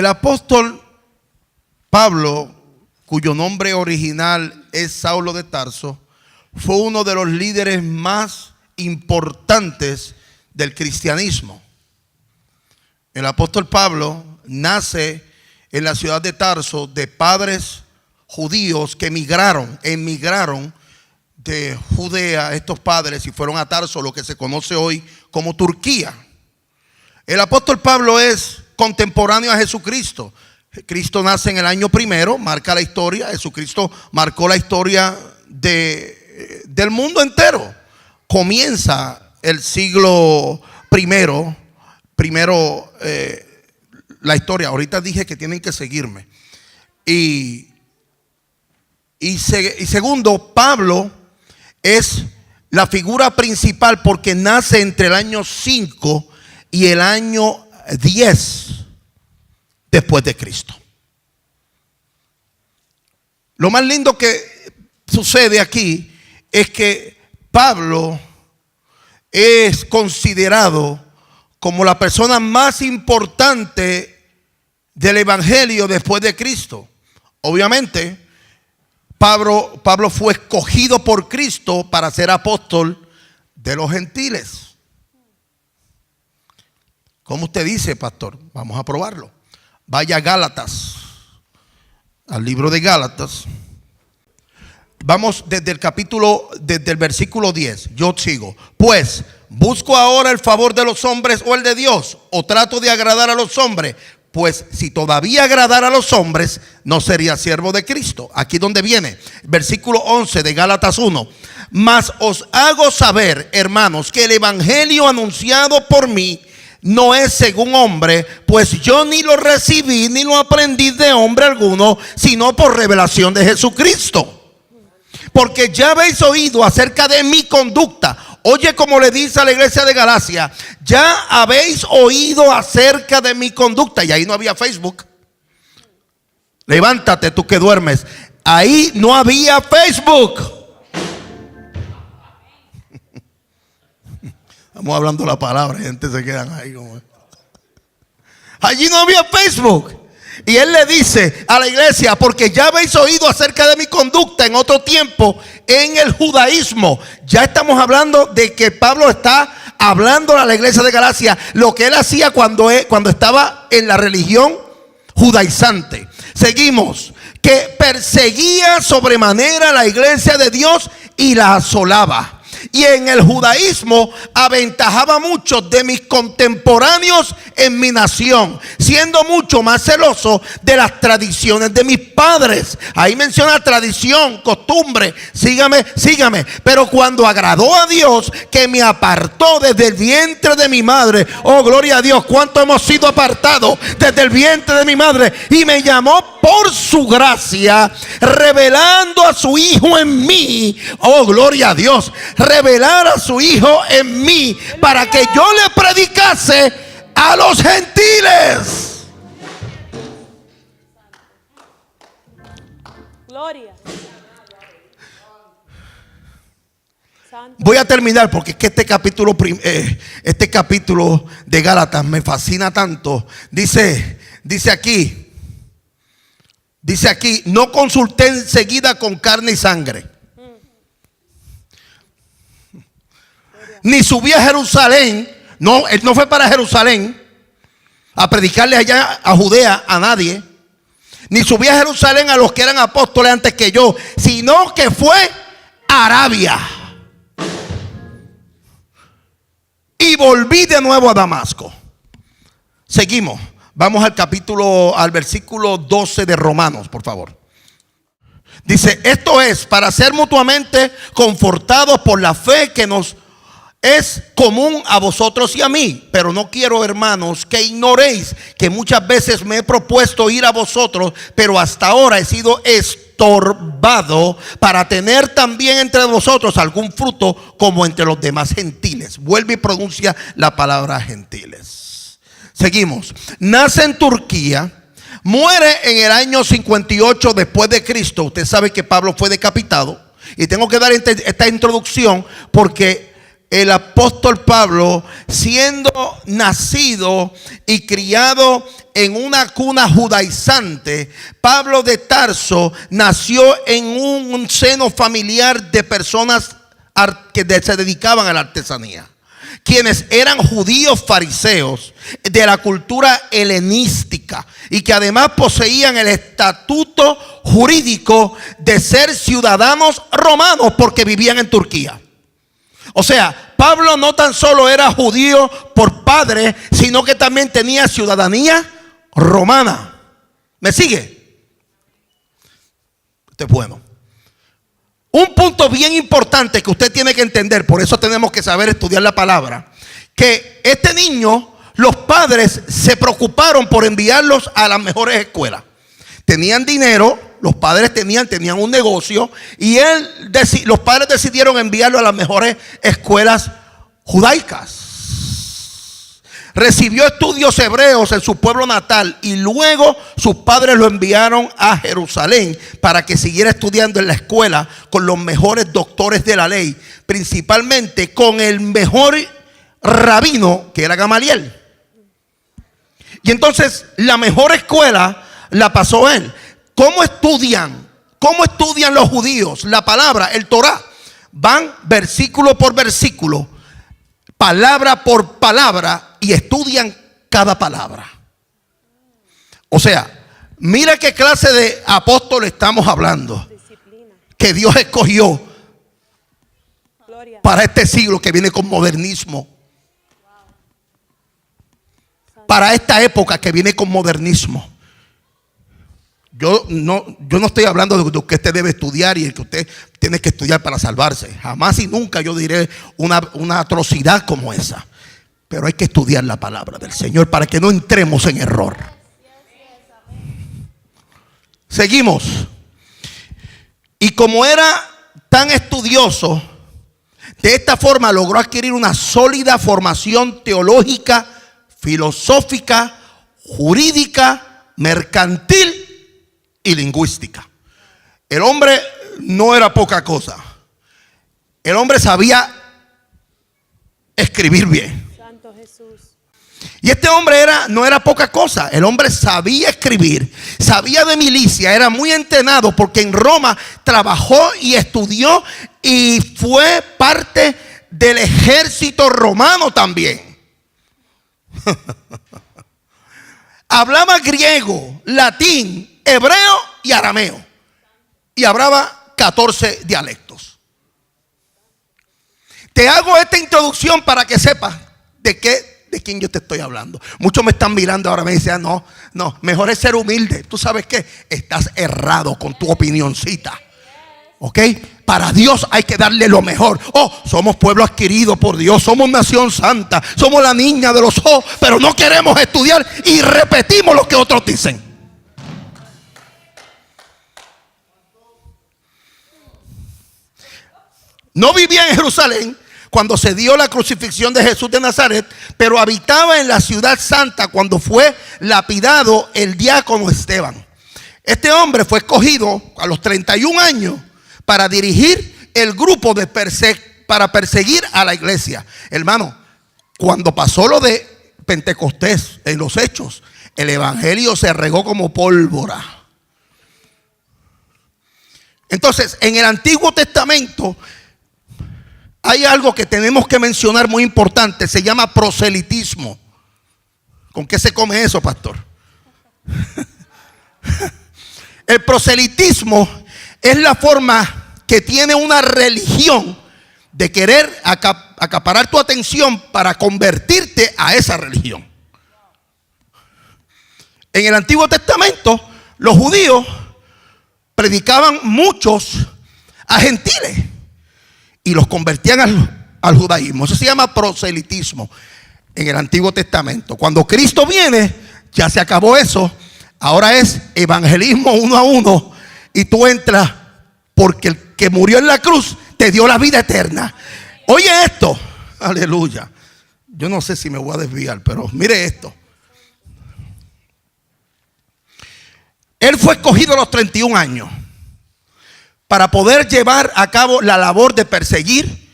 El apóstol Pablo, cuyo nombre original es Saulo de Tarso, fue uno de los líderes más importantes del cristianismo. El apóstol Pablo nace en la ciudad de Tarso de padres judíos que emigraron de Judea, estos padres, y fueron a Tarso, lo que se conoce hoy como Turquía. El apóstol Pablo es contemporáneo a Jesucristo. Cristo nace en el año primero, marca la historia. Jesucristo marcó la historia del mundo entero. Comienza el siglo primero la historia. Ahorita dije que tienen que seguirme. Y segundo, Pablo es la figura principal porque nace entre el año 5 y el año 10 después de Cristo. Lo más lindo que sucede aquí es que Pablo es considerado como la persona más importante del evangelio después de Cristo. Obviamente, Pablo fue escogido por Cristo para ser apóstol de los gentiles. ¿Cómo usted dice, pastor? Vamos a probarlo. Vaya a Gálatas, al libro de Gálatas. Vamos desde el versículo 10. Yo sigo. Pues, ¿busco ahora el favor de los hombres o el de Dios? ¿O trato de agradar a los hombres? Pues si todavía agradara a los hombres, no sería siervo de Cristo. Aquí donde viene, versículo 11 de Gálatas 1. Mas os hago saber, hermanos, que el evangelio anunciado por mí no es según hombre, pues yo ni lo recibí ni lo aprendí de hombre alguno, sino por revelación de Jesucristo. Porque ya habéis oído acerca de mi conducta. Oye, como le dice a la iglesia de Galacia, ya habéis oído acerca de mi conducta. Y ahí no había Facebook. Levántate tú que duermes. Ahí no había Facebook. Estamos hablando la palabra, gente se quedan ahí como... Allí no había Facebook. Y él le dice a la iglesia, porque ya habéis oído acerca de mi conducta en otro tiempo en el judaísmo. Ya estamos hablando de que Pablo está hablando a la iglesia de Galacia lo que él hacía cuando estaba en la religión judaizante. Seguimos. Que perseguía sobremanera la iglesia de Dios y la asolaba. Y en el judaísmo aventajaba a muchos de mis contemporáneos en mi nación, siendo mucho más celoso de las tradiciones de mis padres. Ahí menciona tradición, costumbre, sígame. Pero cuando agradó a Dios, que me apartó desde el vientre de mi madre. Oh, gloria a Dios, cuánto hemos sido apartados desde el vientre de mi madre. Y me llamó por su gracia, revelando a su Hijo en mí. Oh, gloria a Dios. Revelar a su Hijo en mí para que yo le predicase a los gentiles. Gloria. Voy a terminar porque es que este capítulo de Gálatas me fascina tanto. Dice aquí, no consulté enseguida con carne y sangre, ni subí a Jerusalén. No, él no fue para Jerusalén a predicarle allá a Judea a nadie, ni subí a Jerusalén a los que eran apóstoles antes que yo, sino que fue a Arabia. Y volví de nuevo a Damasco. Seguimos. Vamos al versículo 12 de Romanos, por favor. Dice, esto es para ser mutuamente confortados por la fe que nos es común a vosotros y a mí. Pero no quiero, hermanos, que ignoréis que muchas veces me he propuesto ir a vosotros, pero hasta ahora he sido estorbado para tener también entre vosotros algún fruto como entre los demás gentiles. Vuelve y pronuncia la palabra gentiles. Seguimos. Nace en Turquía, muere en el año 58 después de Cristo. Usted sabe que Pablo fue decapitado. Y tengo que dar esta introducción porque el apóstol Pablo, siendo nacido y criado en una cuna judaizante, Pablo de Tarso nació en un seno familiar de personas que se dedicaban a la artesanía, quienes eran judíos fariseos de la cultura helenística y que además poseían el estatuto jurídico de ser ciudadanos romanos porque vivían en Turquía. O sea, Pablo no tan solo era judío por padre, sino que también tenía ciudadanía romana. ¿Me sigue? Esto es bueno. Un punto bien importante que usted tiene que entender, por eso tenemos que saber estudiar la palabra, que este niño, los padres se preocuparon por enviarlos a las mejores escuelas. Tenían dinero, los padres tenían un negocio y los padres decidieron enviarlo a las mejores escuelas judaicas. Recibió estudios hebreos en su pueblo natal y luego sus padres lo enviaron a Jerusalén para que siguiera estudiando en la escuela con los mejores doctores de la ley, principalmente con el mejor rabino, que era Gamaliel. Y entonces la mejor escuela la pasó él. ¿Cómo estudian? ¿Cómo estudian los judíos la palabra, el Torah? Van versículo por versículo, palabra por palabra, y estudian cada palabra. O sea, mira qué clase de apóstol estamos hablando, que Dios escogió para este siglo que viene con modernismo, para esta época que viene con modernismo. Yo no estoy hablando de lo que usted debe estudiar y el que usted tiene que estudiar para salvarse. Jamás y nunca yo diré una atrocidad como esa. Pero hay que estudiar la palabra del Señor para que no entremos en error. Seguimos. Y como era tan estudioso, de esta forma logró adquirir una sólida formación teológica, filosófica, jurídica, mercantil y lingüística. El hombre no era poca cosa. El hombre sabía escribir bien. Santo Jesús. Y este hombre no era poca cosa. El hombre sabía escribir, sabía de milicia, era muy entrenado porque en Roma trabajó y estudió y fue parte del ejército romano también. Hablaba griego, latín, hebreo y arameo. Y hablaba 14 dialectos. Te hago esta introducción para que sepas de quién yo te estoy hablando. Muchos me están mirando ahora, me dicen, no, mejor es ser humilde. ¿Tú sabes qué? Estás errado con tu opinioncita. ¿Ok? Para Dios hay que darle lo mejor. Somos pueblo adquirido por Dios, somos nación santa, somos la niña de los ojos, pero no queremos estudiar y repetimos lo que otros dicen. No vivía en Jerusalén cuando se dio la crucifixión de Jesús de Nazaret, pero habitaba en la ciudad santa cuando fue lapidado el diácono Esteban. Este hombre fue escogido a los 31 años para dirigir el grupo para perseguir a la iglesia. Hermano, cuando pasó lo de Pentecostés en los Hechos, el evangelio se regó como pólvora. Entonces, en el Antiguo Testamento hay algo que tenemos que mencionar muy importante. Se llama proselitismo. ¿Con qué se come eso, pastor? El proselitismo es la forma que tiene una religión de querer acaparar tu atención para convertirte a esa religión. En el Antiguo Testamento, los judíos predicaban muchos a gentiles y los convertían al judaísmo. Eso se llama proselitismo en el Antiguo Testamento. Cuando Cristo viene, ya se acabó eso. Ahora es evangelismo uno a uno. Y tú entras porque el que murió en la cruz te dio la vida eterna. Oye esto. Aleluya. Yo no sé si me voy a desviar, pero mire esto. Él fue escogido a los 31 años para poder llevar a cabo la labor de perseguir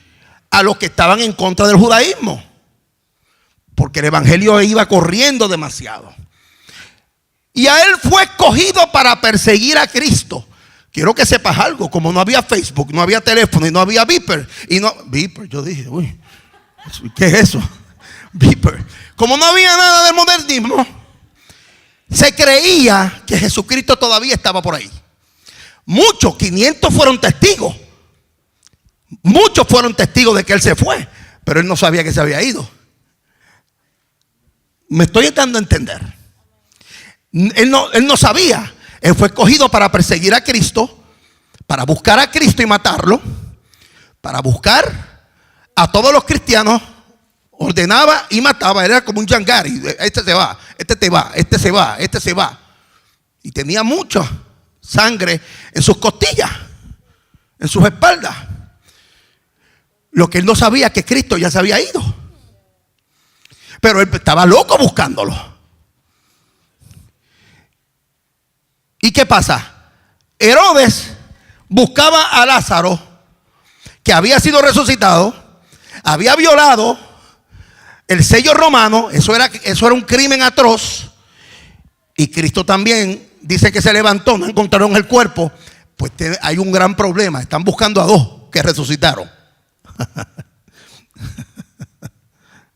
a los que estaban en contra del judaísmo, porque el evangelio iba corriendo demasiado. Y a él fue escogido para perseguir a Cristo. Quiero que sepas algo, como no había Facebook, no había teléfono y no había Viper, yo dije, uy, ¿qué es eso? Viper. Como no había nada del modernismo, se creía que Jesucristo todavía estaba por ahí. Muchos, 500 fueron testigos. Muchos fueron testigos de que él se fue, pero él no sabía que se había ido. Me estoy dando a entender. Él no sabía. Él fue escogido para perseguir a Cristo, para buscar a Cristo y matarlo, para buscar a todos los cristianos. Ordenaba y mataba. Era como un yangari. Este se va, este te va, este se va, este se va. Y tenía mucha sangre en sus costillas, en sus espaldas. Lo que él no sabía es que Cristo ya se había ido. Pero él estaba loco buscándolo. ¿Y qué pasa? Herodes buscaba a Lázaro, que había sido resucitado, había violado el sello romano. Eso era un crimen atroz. Y Cristo también dice que se levantó, no encontraron el cuerpo. Pues hay un gran problema. Están buscando a dos que resucitaron.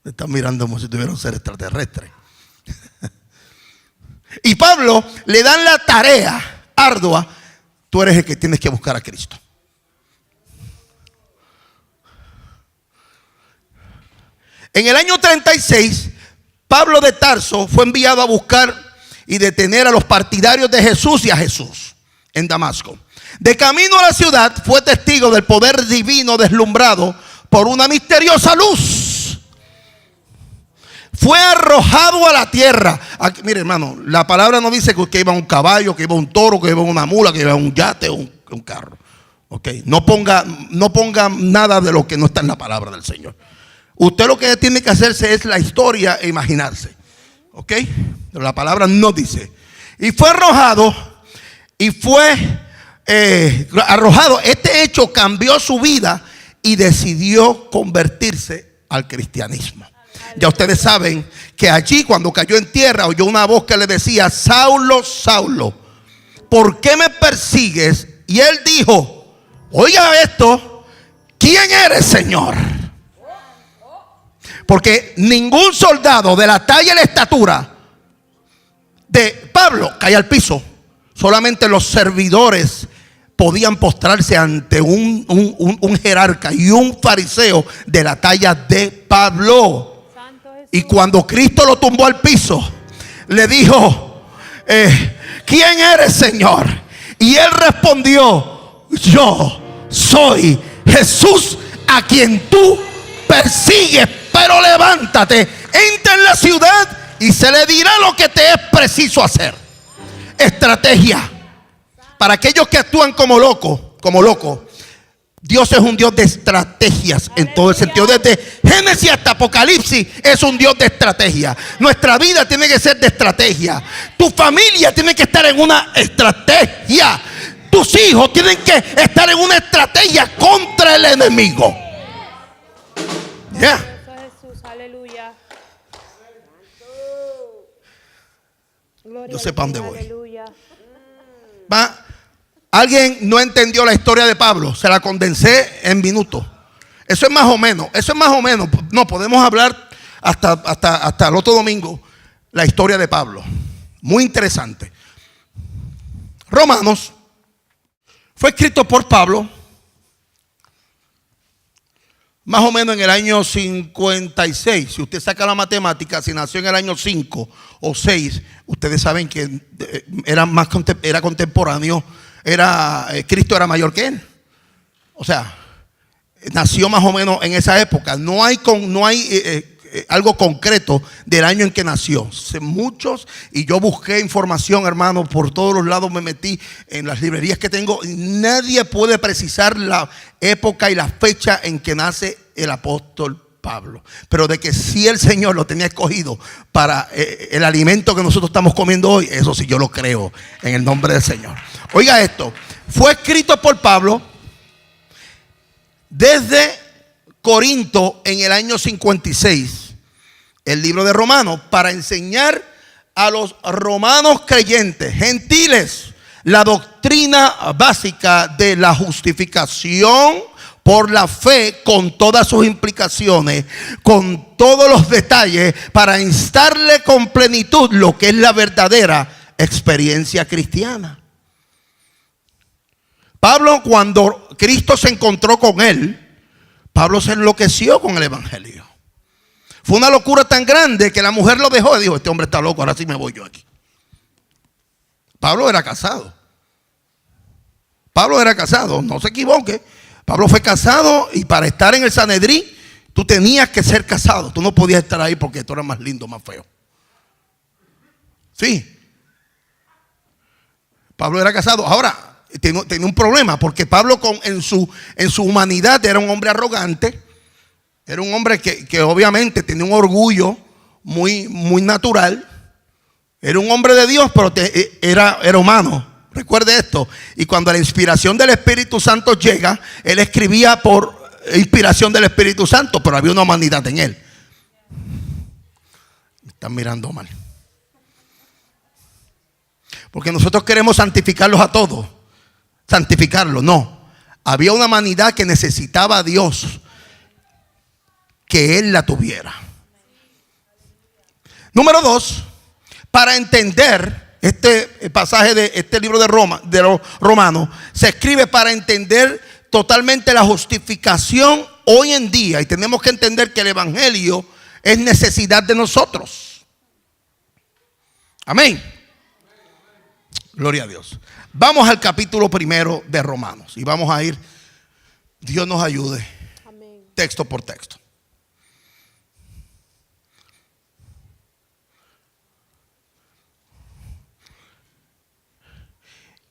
Me están mirando como si tuvieran ser extraterrestres. Y Pablo le dan la tarea ardua: tú eres el que tienes que buscar a Cristo. En el año 36, Pablo de Tarso fue enviado a buscar y detener a los partidarios de Jesús y a Jesús en Damasco. De camino a la ciudad fue testigo del poder divino deslumbrado por una misteriosa luz. Fue arrojado a la tierra. Aquí, mire, hermano, la palabra no dice que iba un caballo, que iba un toro, que iba una mula, que iba un yate o un carro. Okay. No ponga nada de lo que no está en la palabra del Señor. Usted lo que tiene que hacerse es la historia e imaginarse. ¿Ok? Pero la palabra no dice. Y fue arrojado. Y fue arrojado. Este hecho cambió su vida y decidió convertirse al cristianismo. Ya ustedes saben que allí, cuando cayó en tierra, oyó una voz que le decía: Saulo, Saulo, ¿por qué me persigues? Y él dijo: oiga esto, ¿quién eres, Señor? Porque ningún soldado de la talla y la estatura de Pablo cae al piso. Solamente los servidores podían postrarse ante un jerarca y un fariseo de la talla de Pablo. Y cuando Cristo lo tumbó al piso, le dijo: ¿quién eres, Señor? Y él respondió: yo soy Jesús a quien tú persigues. Pero levántate, entra en la ciudad y se le dirá lo que te es preciso hacer. Estrategia. Para aquellos que actúan como locos, Dios es un Dios de estrategias en todo el sentido. Desde Génesis hasta Apocalipsis es un Dios de estrategia. Nuestra vida tiene que ser de estrategia. Tu familia tiene que estar en una estrategia. Tus hijos tienen que estar en una estrategia contra el enemigo. Ya. Aleluya. Yo sé para dónde voy. Alguien no entendió la historia de Pablo. Se la condensé en minutos. Eso es más o menos. No podemos hablar hasta el otro domingo. La historia de Pablo. Muy interesante. Romanos fue escrito por Pablo más o menos en el año 56. Si usted saca la matemática, si nació en el año 5 o 6, ustedes saben que era contemporáneo. Cristo era mayor que él. O sea, nació más o menos en esa época. No hay algo concreto del año en que nació. Sé muchos, y yo busqué información, hermano, por todos los lados. Me metí en las librerías que tengo. Nadie puede precisar la época y la fecha en que nace el apóstol Pablo. Pero de que sí el Señor lo tenía escogido para el alimento que nosotros estamos comiendo hoy, eso sí yo lo creo en el nombre del Señor. Oiga esto, fue escrito por Pablo desde Corinto en el año 56, el libro de Romanos, para enseñar a los romanos creyentes, gentiles, la doctrina básica de la justificación por la fe, con todas sus implicaciones, con todos los detalles, para instarle con plenitud lo que es la verdadera experiencia cristiana. Pablo, cuando Cristo se encontró con él, Pablo se enloqueció con el evangelio. Fue una locura tan grande que la mujer lo dejó y dijo: este hombre está loco, ahora sí me voy yo aquí. Pablo era casado. Pablo era casado, no se equivoque. Pablo fue casado, y para estar en el Sanedrín tú tenías que ser casado. Tú no podías estar ahí porque tú eras más lindo, más feo. Sí. Pablo era casado. Ahora, tenía un problema, porque Pablo en su humanidad era un hombre arrogante. Era un hombre que obviamente tenía un orgullo muy, muy natural. Era un hombre de Dios, pero era humano. Recuerde esto. Y cuando la inspiración del Espíritu Santo llega, él escribía por inspiración del Espíritu Santo, pero había una humanidad en él. Me están mirando mal. Porque nosotros queremos santificarlos a todos. Santificarlos, no. Había una humanidad que necesitaba a Dios, que él la tuviera. Número 2, para entender este pasaje de este libro de los Romanos, se escribe para entender totalmente la justificación hoy en día. Y tenemos que entender que el evangelio es necesidad de nosotros. Amén. Gloria a Dios. Vamos al capítulo 1 de Romanos y vamos a ir, Dios nos ayude, texto por texto.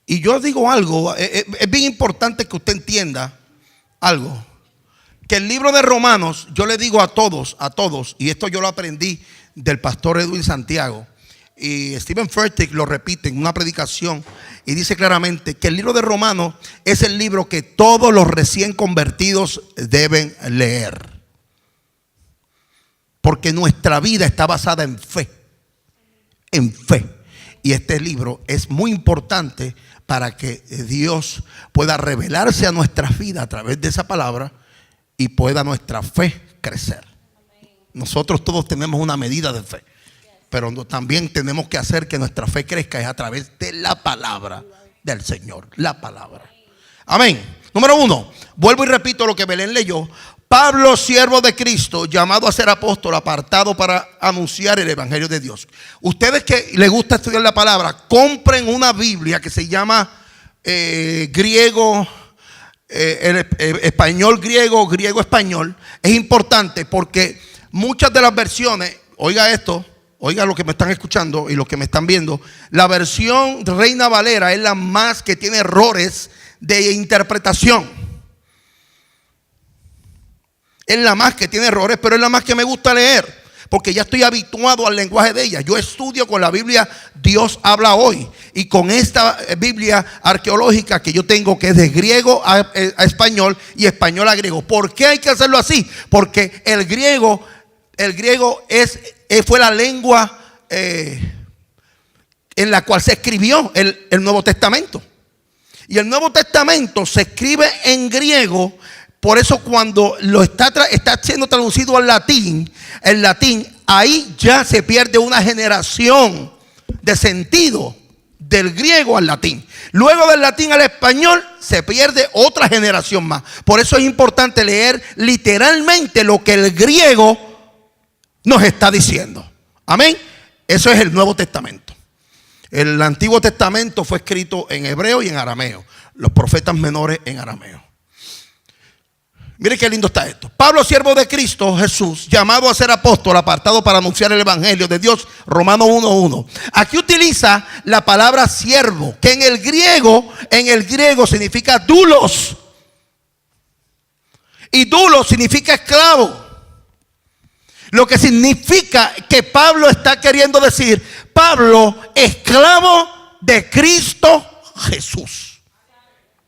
Y yo digo algo, es bien importante que usted entienda algo, que el libro de Romanos, yo le digo a todos, y esto yo lo aprendí del pastor Edwin Santiago, y Stephen Furtick lo repite en una predicación, y dice claramente que el libro de Romanos es el libro que todos los recién convertidos deben leer, porque nuestra vida está basada en fe, y este libro es muy importante para que Dios pueda revelarse a nuestras vidas a través de esa palabra y pueda nuestra fe crecer. Nosotros todos tenemos una medida de fe, pero también tenemos que hacer que nuestra fe crezca es a través de la palabra del Señor, la palabra. Amén. Número 1, vuelvo y repito lo que Belén leyó. Pablo, siervo de Cristo, llamado a ser apóstol, apartado para anunciar el evangelio de Dios. Ustedes que les gusta estudiar la palabra, compren una Biblia que se llama griego, español griego, griego español. Es importante porque muchas de las versiones, oiga esto, oiga lo que me están escuchando y los que me están viendo, la versión Reina Valera es la más que tiene errores de interpretación. Es la más que tiene errores, pero es la más que me gusta leer, porque ya estoy habituado al lenguaje de ella. Yo estudio con la Biblia Dios habla hoy, y con esta Biblia arqueológica que yo tengo, que es de griego a español y español a griego. ¿Por qué hay que hacerlo así? Porque el griego fue la lengua en la cual se escribió el Nuevo Testamento. Y el Nuevo Testamento se escribe en griego. Por eso cuando lo está siendo traducido al latín, el latín, ahí ya se pierde una generación de sentido del griego al latín. Luego del latín al español se pierde otra generación más. Por eso es importante leer literalmente lo que el griego nos está diciendo. Amén. Eso es el Nuevo Testamento. El Antiguo Testamento fue escrito en hebreo y en arameo. Los profetas menores en arameo. Mire qué lindo está esto. Pablo, siervo de Cristo Jesús, llamado a ser apóstol, apartado para anunciar el evangelio de Dios. Romanos 1:1. Aquí utiliza la palabra siervo, que en el griego significa doulos. Y doulos significa esclavo. Lo que significa que Pablo está queriendo decir: Pablo, esclavo de Cristo Jesús.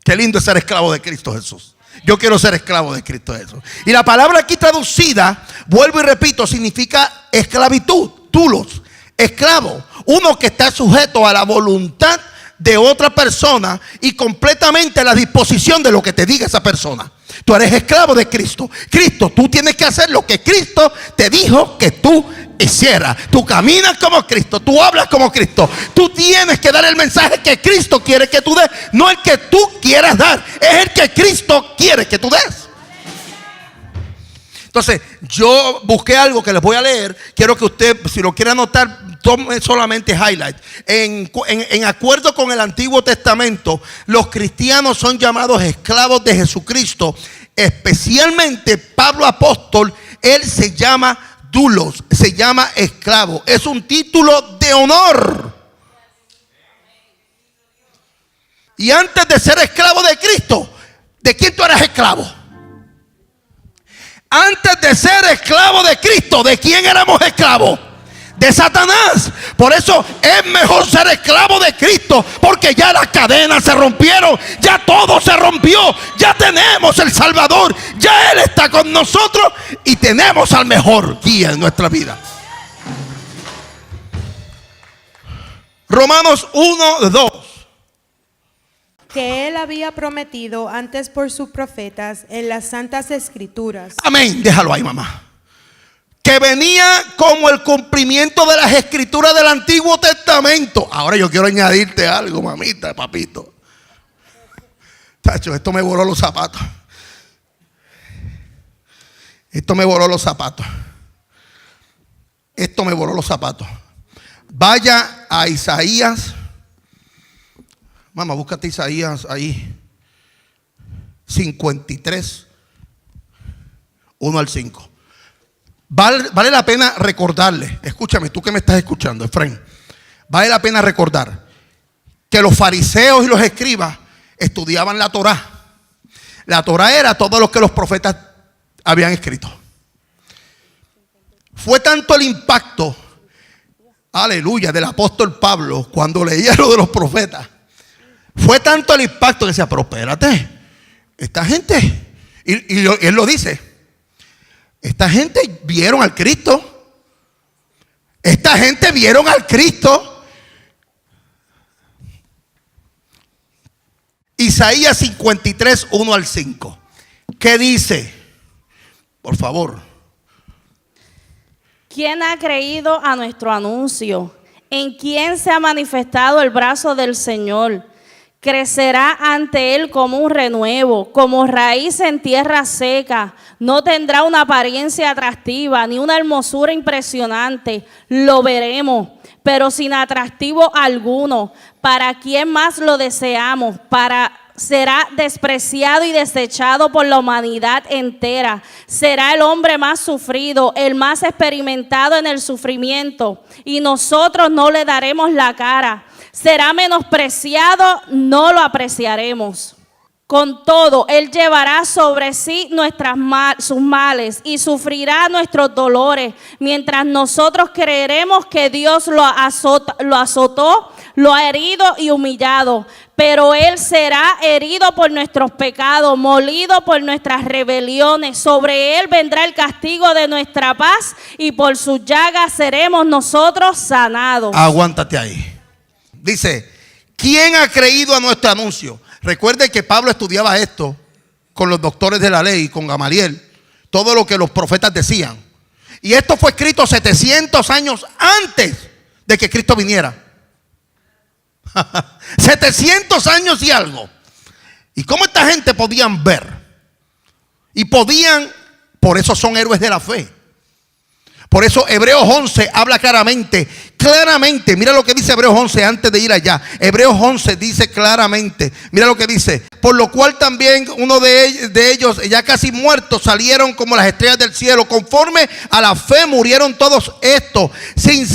Qué lindo es ser esclavo de Cristo Jesús. Yo quiero ser esclavo de Cristo Jesús. Y la palabra aquí traducida, vuelvo y repito, significa esclavitud, dulos, esclavo. Uno que está sujeto a la voluntad de otra persona y completamente a la disposición de lo que te diga esa persona. Tú eres esclavo de Cristo. Cristo, tú tienes que hacer lo que Cristo te dijo que tú hicieras. Tú caminas como Cristo, tú hablas como Cristo. Tú tienes que dar el mensaje que Cristo quiere que tú des, no el que tú quieras dar, es el que Cristo quiere que tú des. Entonces, yo busqué algo que les voy a leer. Quiero que usted, si lo quiere anotar, tome solamente highlight. En acuerdo con el Antiguo Testamento, los cristianos son llamados esclavos de Jesucristo. Especialmente Pablo apóstol, él se llama doulos, se llama esclavo. Es un título de honor. Y antes de ser esclavo de Cristo, ¿de quién tú eras esclavo? Antes de ser esclavo de Cristo, ¿de quién éramos esclavos? De Satanás. Por eso es mejor ser esclavo de Cristo, porque ya las cadenas se rompieron, ya todo se rompió, ya tenemos el Salvador, ya Él está con nosotros y tenemos al mejor guía en nuestra vida. Romanos 1:2. Que Él había prometido antes por sus profetas en las santas escrituras. Amén, déjalo ahí, mamá. Que venía como el cumplimiento de las escrituras del Antiguo Testamento. Ahora yo quiero añadirte algo, mamita, papito. Tacho, esto me voló los zapatos. Esto me voló los zapatos. Esto me voló los zapatos. Vaya a Isaías. Mamá, búscate Isaías ahí. 53, 1 al 5. Vale la pena recordarle. Escúchame, tú que me estás escuchando, Efraín. Vale la pena recordar que los fariseos y los escribas estudiaban la Torá. La Torá era todo lo que los profetas habían escrito. Fue tanto el impacto, aleluya, del apóstol Pablo cuando leía lo de los profetas. Fue tanto el impacto que decía, pero espérate, esta gente, y él lo dice, esta gente vieron al Cristo. Esta gente vieron al Cristo. Isaías 53, 1 al 5. ¿Qué dice? Por favor. ¿Quién ha creído a nuestro anuncio? ¿En quién se ha manifestado el brazo del Señor? Crecerá ante él como un renuevo, como raíz en tierra seca. No tendrá una apariencia atractiva ni una hermosura impresionante. Lo veremos, pero sin atractivo alguno. ¿Para quién más lo deseamos? Será despreciado y desechado por la humanidad entera. Será el hombre más sufrido, el más experimentado en el sufrimiento, y nosotros no le daremos la cara. Será menospreciado, no lo apreciaremos. Con todo, Él llevará sobre sí sus males y sufrirá nuestros dolores, mientras nosotros creeremos que Dios lo azotó, lo ha herido y humillado. Pero Él será herido por nuestros pecados, molido por nuestras rebeliones. Sobre Él vendrá el castigo de nuestra paz y por sus llagas seremos nosotros sanados. Aguántate ahí. Dice, ¿quién ha creído a nuestro anuncio? Recuerde que Pablo estudiaba esto con los doctores de la ley, con Gamaliel, todo lo que los profetas decían. Y esto fue escrito 700 años antes de que Cristo viniera. 700 años y algo. ¿Y cómo esta gente podían ver? Y podían, por eso son héroes de la fe. Por eso Hebreos 11 habla claramente, mira lo que dice Hebreos 11 antes de ir allá. Hebreos 11 dice claramente, mira lo que dice: por lo cual también uno de ellos ya casi muertos salieron como las estrellas del cielo. Conforme a la fe murieron todos estos sin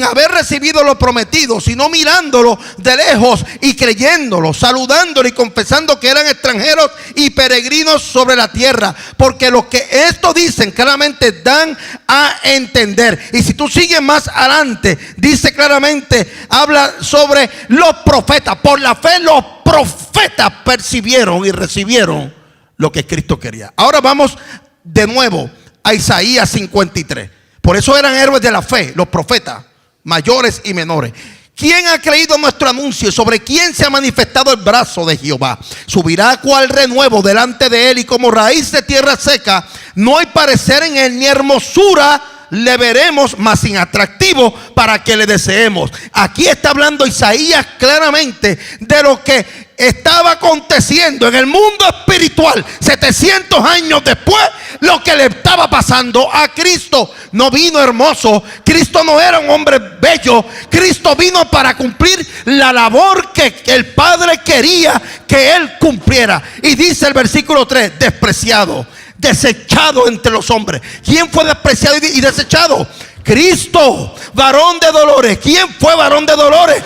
haber recibido lo prometido, sino mirándolo de lejos y creyéndolo, saludándolo y confesando que eran extranjeros y peregrinos sobre la tierra. Porque lo que esto dicen claramente dan a entender. Y si si tú sigues más adelante, dice claramente, habla sobre los profetas. Por la fe los profetas percibieron y recibieron lo que Cristo quería. Ahora vamos de nuevo a Isaías 53. Por eso eran héroes de la fe, los profetas, mayores y menores. ¿Quién ha creído nuestro anuncio? ¿Sobre quién se ha manifestado el brazo de Jehová? Subirá cual renuevo delante de él, y como raíz de tierra seca, no hay parecer en él, ni hermosura le veremos, mas sin atractivo para que le deseemos. Aquí está hablando Isaías claramente de lo que estaba aconteciendo en el mundo espiritual 700 años después. Lo que le estaba pasando a Cristo. No vino hermoso, Cristo no era un hombre bello, Cristo vino para cumplir la labor que el Padre quería que él cumpliera. Y dice el versículo 3, despreciado, desechado entre los hombres. ¿Quién fue despreciado y desechado? Cristo, varón de dolores. ¿Quién fue varón de dolores?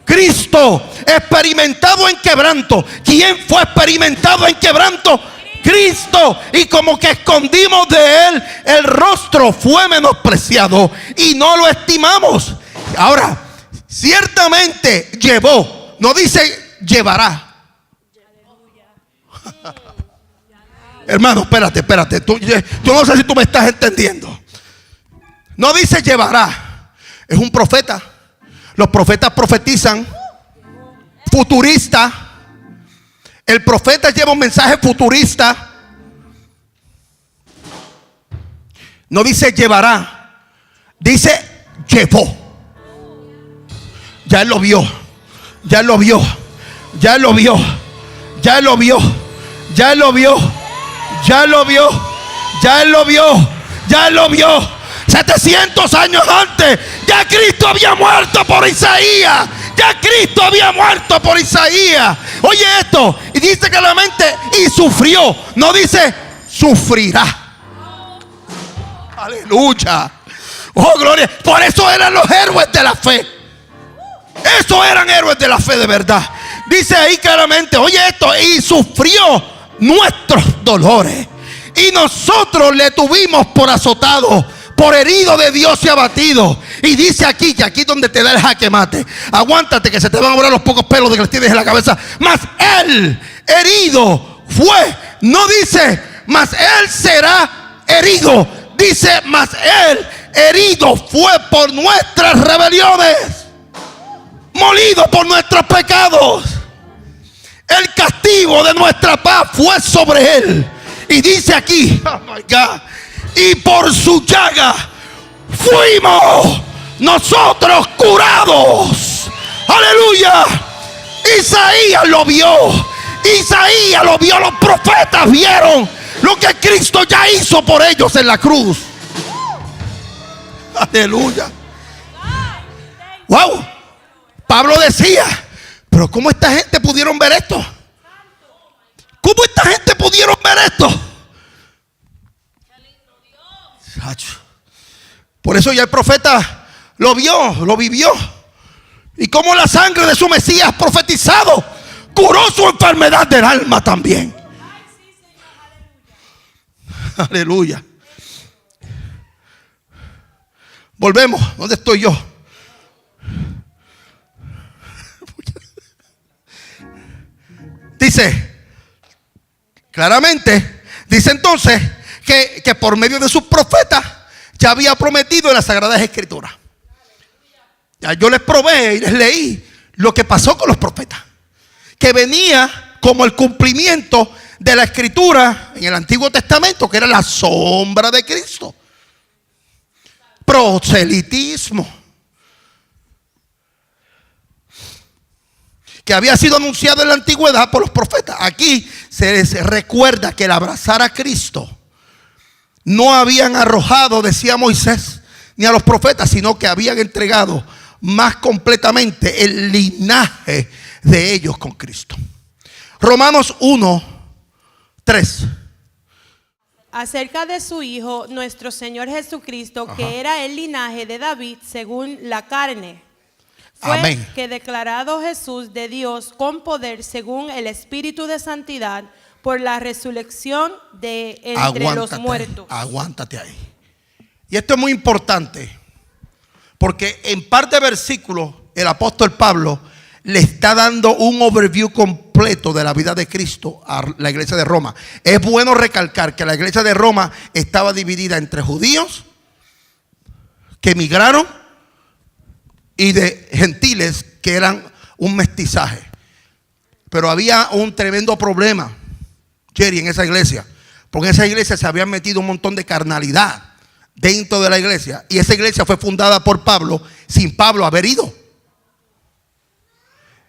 Cristo. Experimentado en quebranto. ¿Quién fue experimentado en quebranto? Cristo. Y como que escondimos de él el rostro, fue menospreciado y no lo estimamos. Ahora, ciertamente llevó, no dice llevará. Hermano, espérate. Tú no sé si tú me estás entendiendo. No dice llevará. Es un profeta. Los profetas profetizan. Futurista. El profeta lleva un mensaje futurista. No dice llevará. Dice llevó. Ya él lo vio. Ya él lo vio. Ya él lo vio. Ya él lo vio. Ya él lo vio. Ya lo vio, ya él lo vio, ya él lo vio. 700 años antes, ya Cristo había muerto por Isaías. Ya Cristo había muerto por Isaías. Oye esto, y dice claramente, y sufrió. No dice sufrirá. Aleluya. Oh, gloria. Por eso eran los héroes de la fe. Esos eran héroes de la fe de verdad. Dice ahí claramente, oye esto, y sufrió nuestros dolores, y nosotros le tuvimos por azotado, por herido de Dios y abatido. Y dice aquí, que aquí es donde te da el jaque mate. Aguántate que se te van a borrar los pocos pelos de que tienes en la cabeza. Mas él herido fue. No dice mas él será herido. Dice mas él herido fue por nuestras rebeliones, molido por nuestros pecados. El castigo de nuestra paz fue sobre él. Y dice aquí, oh my God, y por su llaga fuimos nosotros curados. Aleluya. Isaías lo vio. Isaías lo vio. Los profetas vieron lo que Cristo ya hizo por ellos en la cruz. Aleluya. Wow. Pablo decía, pero ¿cómo esta gente pudieron ver esto? ¿Cómo esta gente pudieron ver esto? Por eso ya el profeta lo vio, lo vivió. Y como la sangre de su Mesías profetizado curó su enfermedad del alma también. Aleluya. Volvemos. ¿Dónde estoy yo? Dice claramente, dice entonces que por medio de sus profetas ya había prometido en las Sagradas Escrituras. Ya yo les probé y les leí lo que pasó con los profetas, que venía como el cumplimiento de la Escritura en el Antiguo Testamento, que era la sombra de Cristo. Proselitismo, que había sido anunciado en la antigüedad por los profetas. Aquí se les recuerda que el abrazar a Cristo no habían arrojado, decía Moisés, ni a los profetas, sino que habían entregado más completamente el linaje de ellos con Cristo. Romanos 1:3. Acerca de su Hijo, nuestro Señor Jesucristo, que era el linaje de David según la carne. Fue Amén. que declarado Jesús de Dios con poder según el Espíritu de Santidad por la resurrección de entre los muertos. Aguántate ahí. Y esto es muy importante. Porque en par de versículos el apóstol Pablo le está dando un overview completo de la vida de Cristo a la iglesia de Roma. Es bueno recalcar que la iglesia de Roma estaba dividida entre judíos que emigraron y de gentiles que eran un mestizaje. Pero había un tremendo problema, Jerry, en esa iglesia. Porque en esa iglesia se habían metido un montón de carnalidad dentro de la iglesia. Y esa iglesia fue fundada por Pablo sin Pablo haber ido.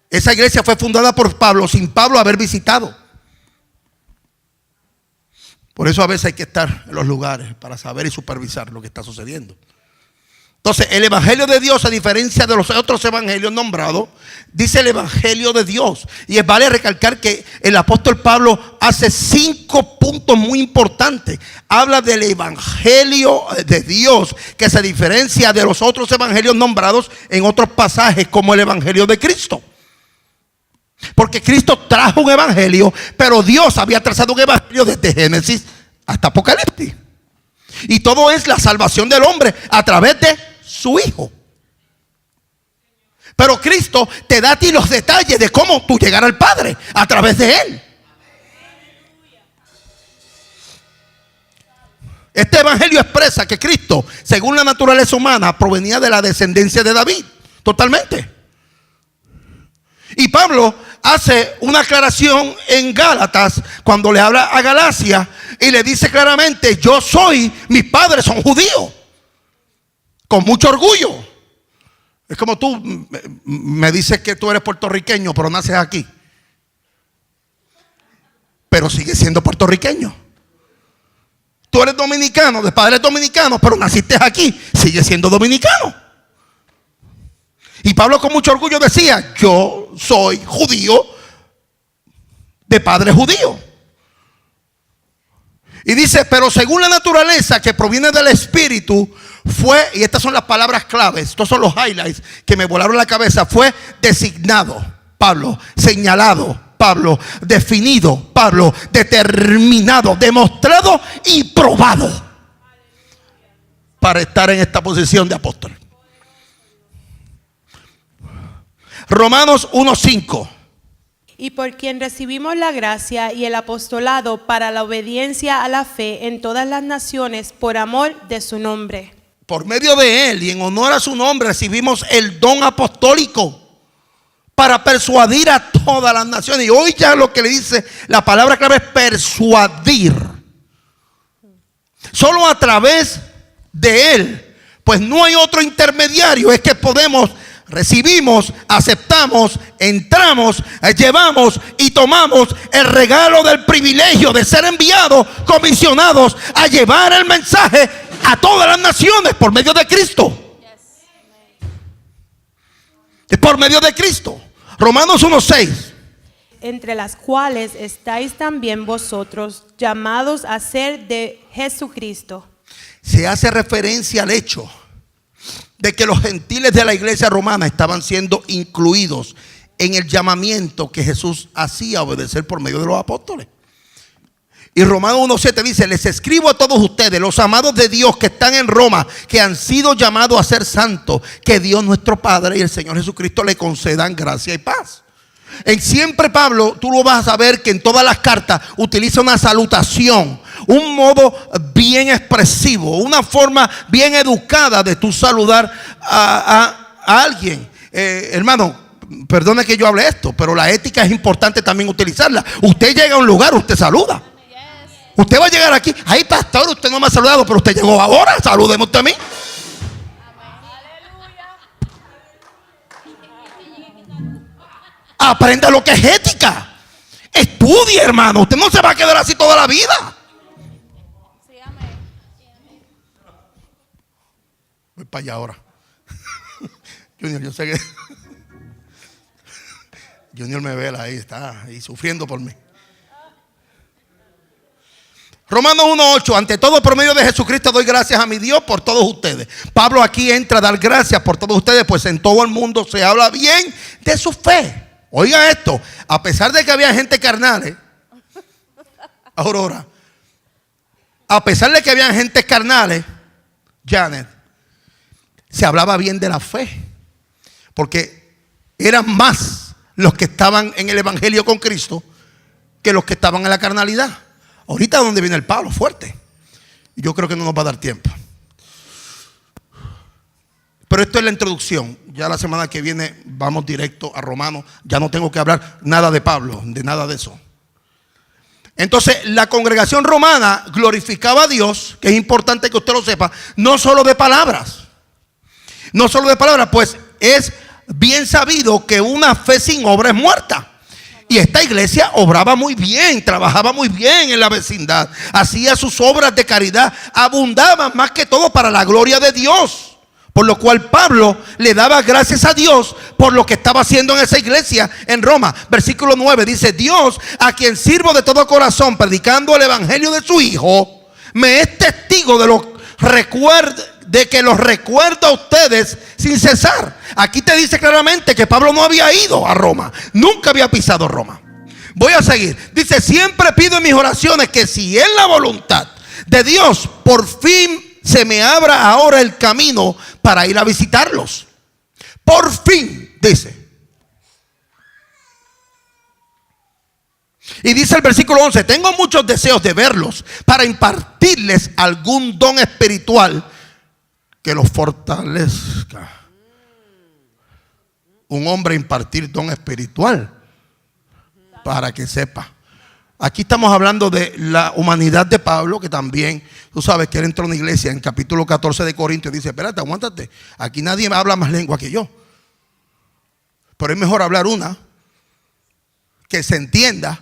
Esa iglesia fue fundada por Pablo sin Pablo haber visitado. Por eso a veces hay que estar en los lugares para saber y supervisar lo que está sucediendo. Entonces, el evangelio de Dios, a diferencia de los otros evangelios nombrados, dice el evangelio de Dios. Y vale recalcar que el apóstol Pablo hace 5 puntos muy importantes. Habla del evangelio de Dios, que se diferencia de los otros evangelios nombrados en otros pasajes, como el evangelio de Cristo. Porque Cristo trajo un evangelio, pero Dios había trazado un evangelio desde Génesis hasta Apocalipsis. Y todo es la salvación del hombre a través de su Hijo. Pero Cristo te da a ti los detalles de cómo tú llegar al Padre a través de Él. Este evangelio expresa que Cristo, según la naturaleza humana, provenía de la descendencia de David, totalmente. Y Pablo hace una aclaración en Gálatas cuando le habla a Galacia y le dice claramente: yo soy, mis padres son judíos, con mucho orgullo. Es como tú me dices que tú eres puertorriqueño pero naces aquí, pero sigues siendo puertorriqueño. Tú eres dominicano, de padres dominicanos, pero naciste aquí, sigues siendo dominicano. Y Pablo con mucho orgullo decía: yo soy judío de padre judío. Y dice: pero según la naturaleza que proviene del Espíritu, fue, y estas son las palabras claves, estos son los highlights que me volaron la cabeza, fue designado Pablo, señalado Pablo, definido Pablo, determinado, demostrado y probado para estar en esta posición de apóstol. Romanos 1:5. Y por quien recibimos la gracia y el apostolado para la obediencia a la fe en todas las naciones por amor de su nombre. Por medio de Él y en honor a su nombre recibimos el don apostólico para persuadir a todas las naciones. Y hoy ya lo que le dice la palabra clave es persuadir. Solo a través de Él, pues no hay otro intermediario, es que podemos, recibimos, aceptamos, entramos, llevamos y tomamos el regalo del privilegio de ser enviados, comisionados a llevar el mensaje a todas las naciones por medio de Cristo. Es por medio de Cristo. Romanos 1:6. Entre las cuales estáis también vosotros, llamados a ser de Jesucristo. Se hace referencia al hecho de que los gentiles de la iglesia romana estaban siendo incluidos en el llamamiento que Jesús hacía obedecer por medio de los apóstoles. Y Romanos 1:7 dice: les escribo a todos ustedes, los amados de Dios que están en Roma, que han sido llamados a ser santos, que Dios nuestro Padre y el Señor Jesucristo le concedan gracia y paz. En siempre Pablo, tú lo vas a ver que en todas las cartas utiliza una salutación, un modo bien expresivo, una forma bien educada de tú saludar a alguien. Hermano, perdone que yo hable esto, pero la ética es importante también utilizarla. Usted llega a un lugar, usted saluda. Usted va a llegar aquí: ay, pastor, usted no me ha saludado, pero usted llegó ahora, salúdeme usted a mí. Aprenda lo que es ética. Estudie, hermano. Usted no se va a quedar así toda la vida. Voy para allá ahora. Junior, yo sé que Junior me vela ahí, está ahí sufriendo por mí. Romanos 1:8. Ante todo, por medio de Jesucristo doy gracias a mi Dios por todos ustedes. Pablo aquí entra a dar gracias por todos ustedes, pues en todo el mundo se habla bien de su fe. Oiga esto: a pesar de que había gente carnal, Aurora, a pesar de que había gente carnal, Janet, se hablaba bien de la fe, porque eran más los que estaban en el evangelio con Cristo que los que estaban en la carnalidad. Ahorita donde viene el palo fuerte. Yo creo que no nos va a dar tiempo. Pero esto es la introducción. Ya la semana que viene vamos directo a Romanos. Ya no tengo que hablar nada de Pablo, de nada de eso. Entonces la congregación romana glorificaba a Dios, que es importante que usted lo sepa, no solo de palabras. No solo de palabras, pues es bien sabido que una fe sin obra es muerta. Y esta iglesia obraba muy bien, trabajaba muy bien en la vecindad, hacía sus obras de caridad, abundaban más que todo para la gloria de Dios. Por lo cual Pablo le daba gracias a Dios por lo que estaba haciendo en esa iglesia en Roma. Versículo 9 dice: Dios, a quien sirvo de todo corazón predicando el evangelio de su Hijo, me es testigo de que los recuerdo a ustedes sin cesar. Aquí te dice claramente que Pablo no había ido a Roma, nunca había pisado Roma. Voy a seguir. Dice: siempre pido en mis oraciones que si es la voluntad de Dios, por fin se me abra ahora el camino para ir a visitarlos. Por fin, dice. Y dice el versículo 11: tengo muchos deseos de verlos para impartirles algún don espiritual que los fortalezca. Un hombre impartir don espiritual para que sepa. Aquí estamos hablando de la humanidad de Pablo, que también, tú sabes que él entró en una iglesia en capítulo 14 de Corintios y dice: espérate, aguántate, aquí nadie me habla más lengua que yo. Pero es mejor hablar una que se entienda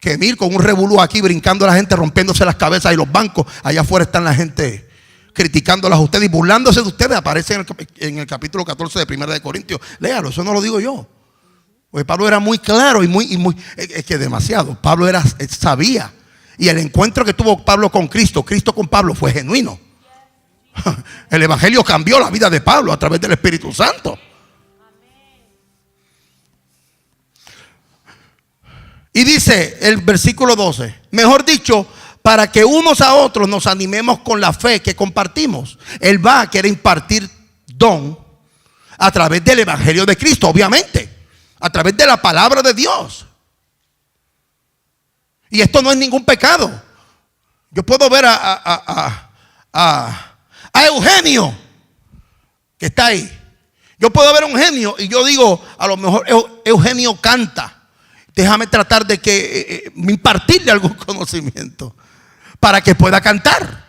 que ir con un revolú aquí brincando a la gente, rompiéndose las cabezas, y los bancos, allá afuera están la gente criticándolas a ustedes y burlándose de ustedes. Aparece en el capítulo 14 de 1 de Corintios. Léalo, eso no lo digo yo. Porque Pablo era muy claro y muy es que demasiado. Pablo sabía. Y el encuentro que tuvo Pablo con Cristo, Cristo con Pablo, fue genuino. El evangelio cambió la vida de Pablo a través del Espíritu Santo. Y dice el versículo 12: mejor dicho, para que unos a otros nos animemos con la fe que compartimos. Él va a querer impartir don a través del evangelio de Cristo, obviamente, a través de la palabra de Dios. Y esto no es ningún pecado. Yo puedo ver a Eugenio, que está ahí. Yo puedo ver a Eugenio y yo digo: a lo mejor Eugenio canta. Déjame tratar de que impartirle algún conocimiento para que pueda cantar.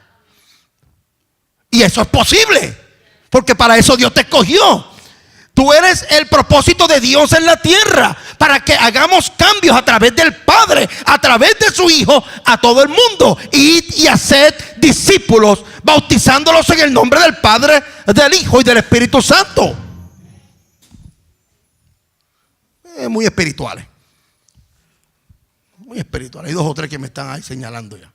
Y eso es posible, porque para eso Dios te escogió. Tú eres el propósito de Dios en la tierra, para que hagamos cambios a través del Padre, a través de su Hijo, a todo el mundo. Y haced discípulos, bautizándolos en el nombre del Padre, del Hijo y del Espíritu Santo. Muy espirituales. Muy espiritual. Hay dos o tres que me están ahí señalando ya.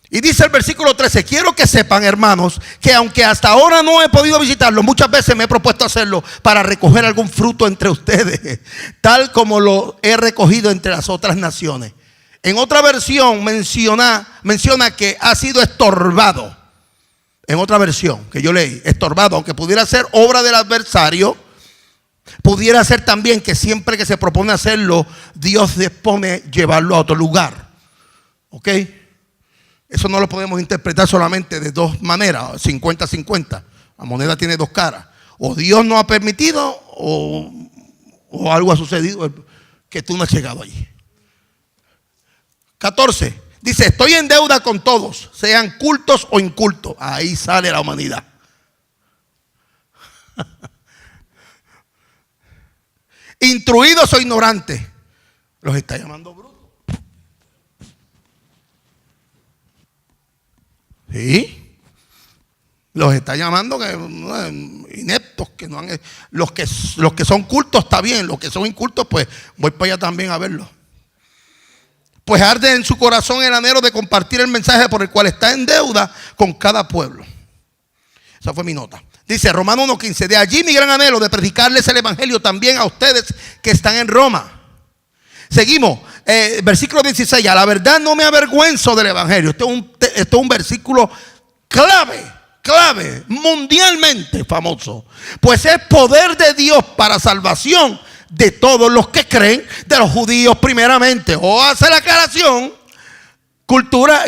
Y dice el versículo 13: quiero que sepan, hermanos, que aunque hasta ahora no he podido visitarlos, muchas veces me he propuesto hacerlo para recoger algún fruto entre ustedes, tal como lo he recogido entre las otras naciones. En otra versión menciona que ha sido estorbado. En otra versión que yo leí, estorbado, aunque pudiera ser obra del adversario, pudiera ser también que siempre que se propone hacerlo, Dios dispone llevarlo a otro lugar. ¿Ok? Eso no lo podemos interpretar solamente de dos maneras, 50-50. La moneda tiene dos caras. O Dios no ha permitido o algo ha sucedido que tú no has llegado allí. 14. Dice: estoy en deuda con todos, sean cultos o incultos. Ahí sale la humanidad. Instruidos o ignorantes. Los está llamando brutos. Sí. Los está llamando ineptos, que no han, los que son cultos está bien, los que son incultos pues voy para allá también a verlos. Pues arde en su corazón el anhelo de compartir el mensaje por el cual está en deuda con cada pueblo. Esa fue mi nota. Dice Romanos 1:15: de allí mi gran anhelo de predicarles el evangelio también a ustedes que están en Roma. Seguimos, versículo 16: a la verdad no me avergüenzo del evangelio. Esto es un versículo clave, mundialmente famoso, pues es poder de Dios para salvación de todos los que creen, de los judíos primeramente. O hace la aclaración, cultura,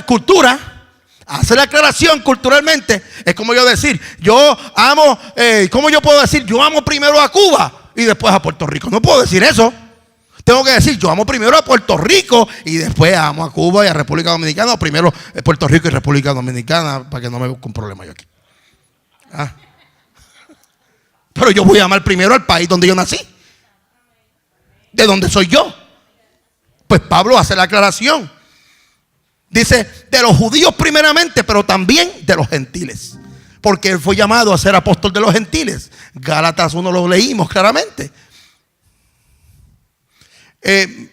hace la aclaración culturalmente. Es como yo decir, yo amo, ¿cómo yo puedo decir? Yo amo primero a Cuba y después a Puerto Rico. No puedo decir eso. Tengo que decir, yo amo primero a Puerto Rico y después amo a Cuba y a República Dominicana. O primero Puerto Rico y República Dominicana, para que no me busque un problema yo aquí. Pero yo voy a amar primero al país donde yo nací, de donde soy yo. Pues Pablo hace la aclaración. Dice, de los judíos primeramente, pero también de los gentiles. Porque él fue llamado a ser apóstol de los gentiles. Gálatas 1 lo leímos claramente.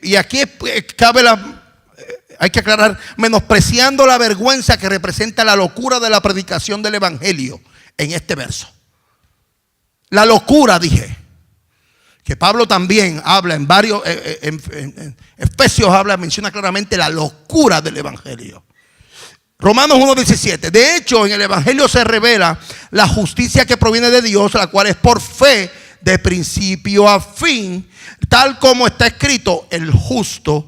Y aquí hay que aclarar, menospreciando la vergüenza que representa la locura de la predicación del evangelio en este verso. La locura, dije, que Pablo también habla en varios, en Efesios menciona claramente la locura del evangelio. Romanos 1:17. De hecho, en el evangelio se revela la justicia que proviene de Dios, la cual es por fe de principio a fin, tal como está escrito, el justo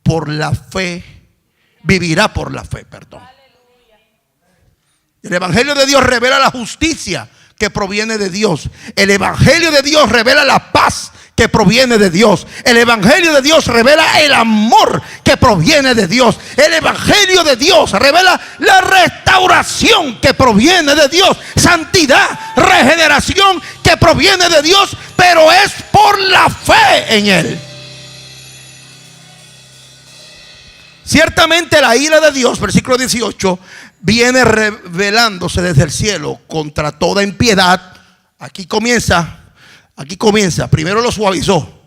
por la fe vivirá por la fe. El evangelio de Dios revela la justicia que proviene de Dios. El evangelio de Dios revela la paz que proviene de Dios. El evangelio de Dios revela el amor que proviene de Dios. El evangelio de Dios revela la restauración que proviene de Dios. Santidad, regeneración que proviene de Dios, pero es por la fe en Él. Ciertamente la ira de Dios, versículo 18, viene revelándose desde el cielo contra toda impiedad. Aquí comienza, primero lo suavizó.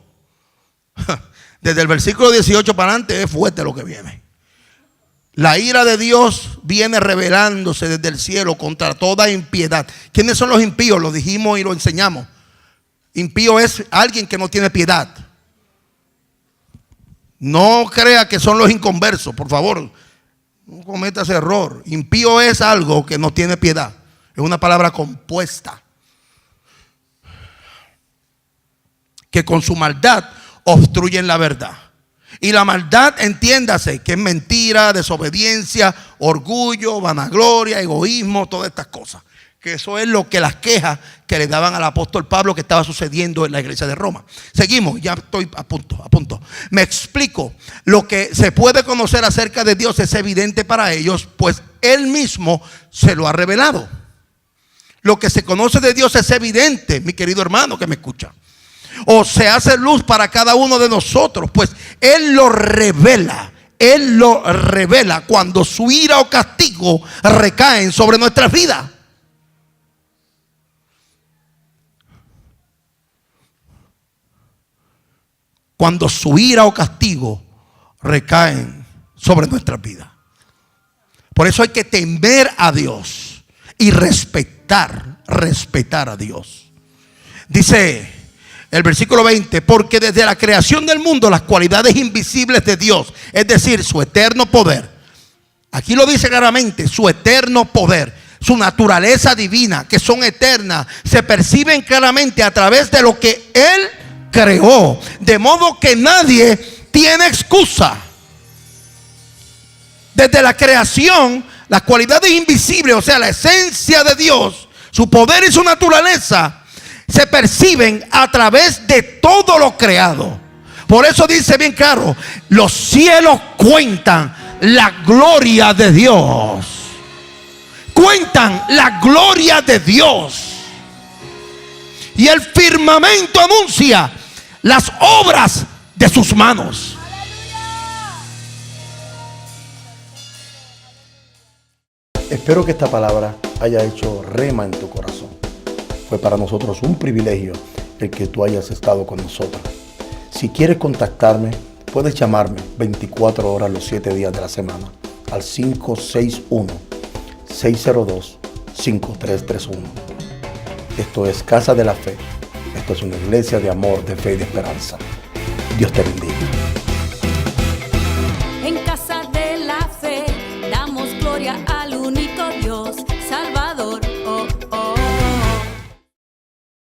Desde el versículo 18 para adelante es fuerte lo que viene. La ira de Dios viene revelándose desde el cielo contra toda impiedad. ¿Quiénes son los impíos? Lo dijimos y lo enseñamos. Impío es alguien que no tiene piedad. No crea que son los inconversos, por favor. No cometa ese error. Impío es algo que no tiene piedad. Es una palabra compuesta. Que con su maldad obstruyen la verdad. Y la maldad, entiéndase, que es mentira, desobediencia, orgullo, vanagloria, egoísmo, todas estas cosas. Que eso es lo que las quejas que le daban al apóstol Pablo que estaba sucediendo en la iglesia de Roma. Seguimos, ya estoy a punto. Me explico. Lo que se puede conocer acerca de Dios es evidente para ellos, pues Él mismo se lo ha revelado. Lo que se conoce de Dios es evidente, mi querido hermano que me escucha. O se hace luz para cada uno de nosotros, pues Él lo revela. Él lo revela cuando su ira o castigo recaen sobre nuestras vidas. Cuando su ira o castigo recaen sobre nuestras vidas. Por eso hay que temer a Dios y respetar a Dios. Dice el versículo 20, porque desde la creación del mundo las cualidades invisibles de Dios, es decir, su eterno poder, aquí lo dice claramente, su eterno poder, su naturaleza divina, que son eternas, se perciben claramente a través de lo que Él creó, de modo que nadie tiene excusa. Desde la creación, las cualidades invisibles, o sea, la esencia de Dios, su poder y su naturaleza, se perciben a través de todo lo creado. Por eso dice bien claro, los cielos cuentan la gloria de Dios. Cuentan la gloria de Dios. Y el firmamento anuncia las obras de sus manos. Espero que esta palabra haya hecho rema en tu corazón. Fue para nosotros un privilegio el que tú hayas estado con nosotros. Si quieres contactarme, puedes llamarme 24 horas los 7 días de la semana al 561-602-5331. Esto es Casa de la Fe. Esto es una iglesia de amor, de fe y de esperanza. Dios te bendiga. En Casa de la Fe damos gloria a